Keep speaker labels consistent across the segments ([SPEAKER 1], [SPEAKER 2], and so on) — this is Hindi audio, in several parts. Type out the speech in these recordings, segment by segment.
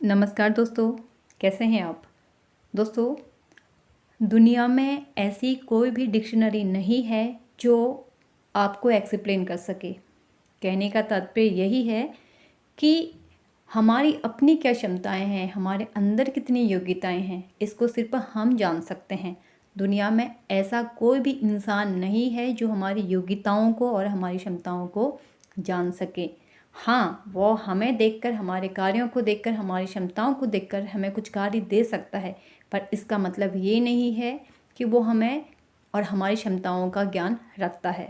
[SPEAKER 1] नमस्कार दोस्तों, कैसे हैं आप। दोस्तों, दुनिया में ऐसी कोई भी डिक्शनरी नहीं है जो आपको एक्सप्लेन कर सके। कहने का तात्पर्य यही है कि हमारी अपनी क्या क्षमताएं हैं, हमारे अंदर कितनी योग्यताएं हैं, इसको सिर्फ हम जान सकते हैं। दुनिया में ऐसा कोई भी इंसान नहीं है जो हमारी योग्यताओं को और हमारी क्षमताओं को जान सके। हाँ, वो हमें देखकर, हमारे कार्यों को देखकर, हमारी क्षमताओं को देखकर हमें कुछ कार्य दे सकता है, पर इसका मतलब ये नहीं है कि वो हमें और हमारी क्षमताओं का ज्ञान रखता है।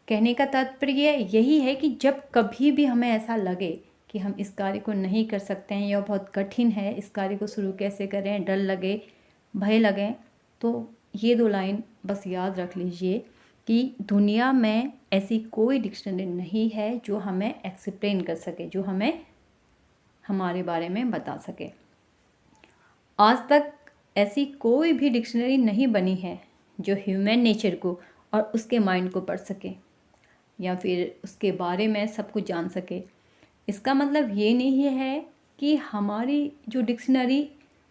[SPEAKER 1] कहने का तात्पर्य यही है कि जब कभी भी हमें ऐसा लगे कि हम इस कार्य को नहीं कर सकते हैं या बहुत कठिन है, इस कार्य को शुरू कैसे करें, डर लगे, भय लगे, तो ये 2 लाइन बस याद रख लीजिए कि दुनिया में ऐसी कोई डिक्शनरी नहीं है जो हमें एक्सप्लेन कर सके, जो हमें हमारे बारे में बता सके। आज तक ऐसी कोई भी डिक्शनरी नहीं बनी है जो ह्यूमन नेचर को और उसके माइंड को पढ़ सके या फिर उसके बारे में सब कुछ जान सके। इसका मतलब ये नहीं है कि हमारी जो डिक्शनरी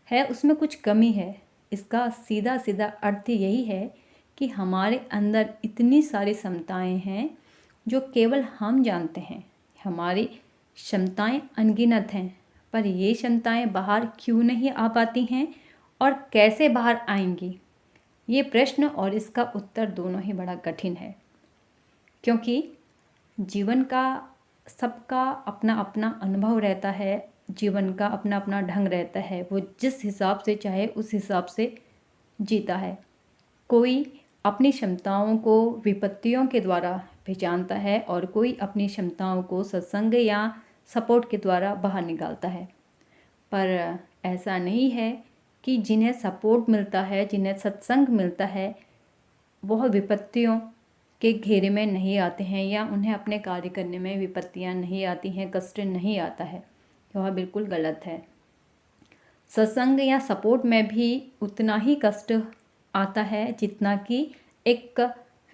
[SPEAKER 1] है उसमें कुछ कमी है। इसका सीधा सीधा अर्थ यही है कि हमारे अंदर इतनी सारी क्षमताएं हैं जो केवल हम जानते हैं। हमारी क्षमताएं अनगिनत हैं, पर ये क्षमताएं बाहर क्यों नहीं आ पाती हैं और कैसे बाहर आएंगी, ये प्रश्न और इसका उत्तर दोनों ही बड़ा कठिन है। क्योंकि जीवन का सबका अपना अपना अनुभव रहता है, जीवन का अपना अपना ढंग रहता है। वो जिस हिसाब से चाहे उस हिसाब से जीता है। कोई अपनी क्षमताओं को विपत्तियों के द्वारा पहचानता है और कोई अपनी क्षमताओं को सत्संग या सपोर्ट के द्वारा बाहर निकालता है। पर ऐसा नहीं है कि जिन्हें सपोर्ट मिलता है, जिन्हें सत्संग मिलता है, वह विपत्तियों के घेरे में नहीं आते हैं या उन्हें अपने कार्य करने में विपत्तियां नहीं आती हैं, कष्ट नहीं आता है। वह बिल्कुल गलत है। सत्संग या सपोर्ट में भी उतना ही कष्ट आता है जितना कि एक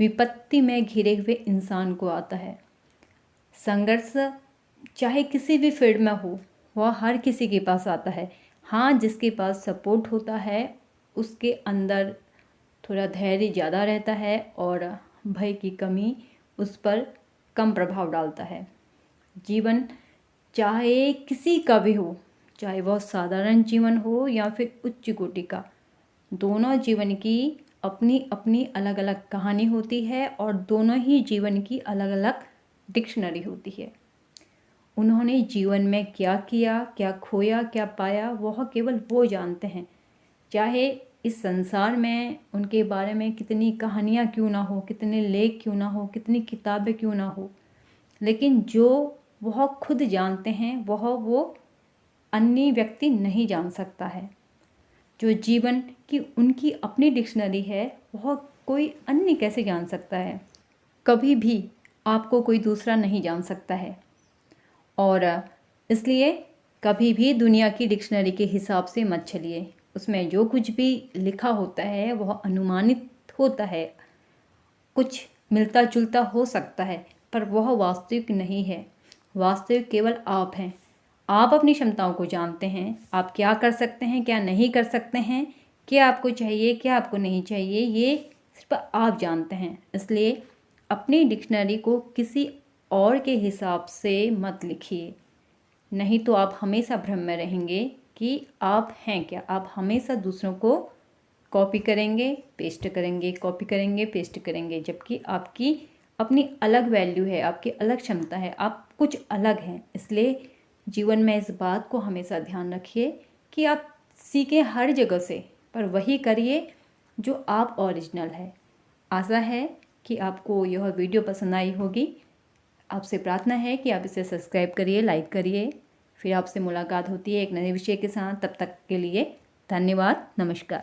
[SPEAKER 1] विपत्ति में घिरे हुए इंसान को आता है। संघर्ष चाहे किसी भी फील्ड में हो, वह हर किसी के पास आता है। हाँ, जिसके पास सपोर्ट होता है उसके अंदर थोड़ा धैर्य ज़्यादा रहता है और भय की कमी उस पर कम प्रभाव डालता है। जीवन चाहे किसी का भी हो, चाहे वह साधारण जीवन हो या फिर उच्च कोटि का, दोनों जीवन की अपनी अपनी अलग अलग कहानी होती है और दोनों ही जीवन की अलग अलग डिक्शनरी होती है। उन्होंने जीवन में क्या किया, क्या खोया, क्या पाया, वह केवल वो जानते हैं। चाहे इस संसार में उनके बारे में कितनी कहानियाँ क्यों ना हो, कितने लेख क्यों ना हो, कितनी किताबें क्यों ना हो, लेकिन जो वह खुद जानते हैं वह वो अन्य व्यक्ति नहीं जान सकता है। जो जीवन की उनकी अपनी डिक्शनरी है वह कोई अन्य कैसे जान सकता है। कभी भी आपको कोई दूसरा नहीं जान सकता है और इसलिए कभी भी दुनिया की डिक्शनरी के हिसाब से मत चलिए। उसमें जो कुछ भी लिखा होता है वह अनुमानित होता है, कुछ मिलता जुलता हो सकता है, पर वह वास्तविक नहीं है। वास्तविक केवल आप हैं। आप अपनी क्षमताओं को जानते हैं, आप क्या कर सकते हैं, क्या नहीं कर सकते हैं, क्या आपको चाहिए, क्या आपको नहीं चाहिए, ये सिर्फ आप जानते हैं। इसलिए अपनी डिक्शनरी को किसी और के हिसाब से मत लिखिए, नहीं तो आप हमेशा भ्रम में रहेंगे कि आप हैं क्या। आप हमेशा दूसरों को कॉपी करेंगे, पेस्ट करेंगे, कॉपी करेंगे, पेस्ट करेंगे, जबकि आपकी अपनी अलग वैल्यू है, आपकी अलग क्षमता है, आप कुछ अलग हैं। इसलिए जीवन में इस बात को हमेशा ध्यान रखिए कि आप सीखें हर जगह से, पर वही करिए जो आप ओरिजिनल है। आशा है कि आपको यह वीडियो पसंद आई होगी। आपसे प्रार्थना है कि आप इसे सब्सक्राइब करिए, लाइक करिए। फिर आपसे मुलाकात होती है एक नए विषय के साथ। तब तक के लिए धन्यवाद, नमस्कार।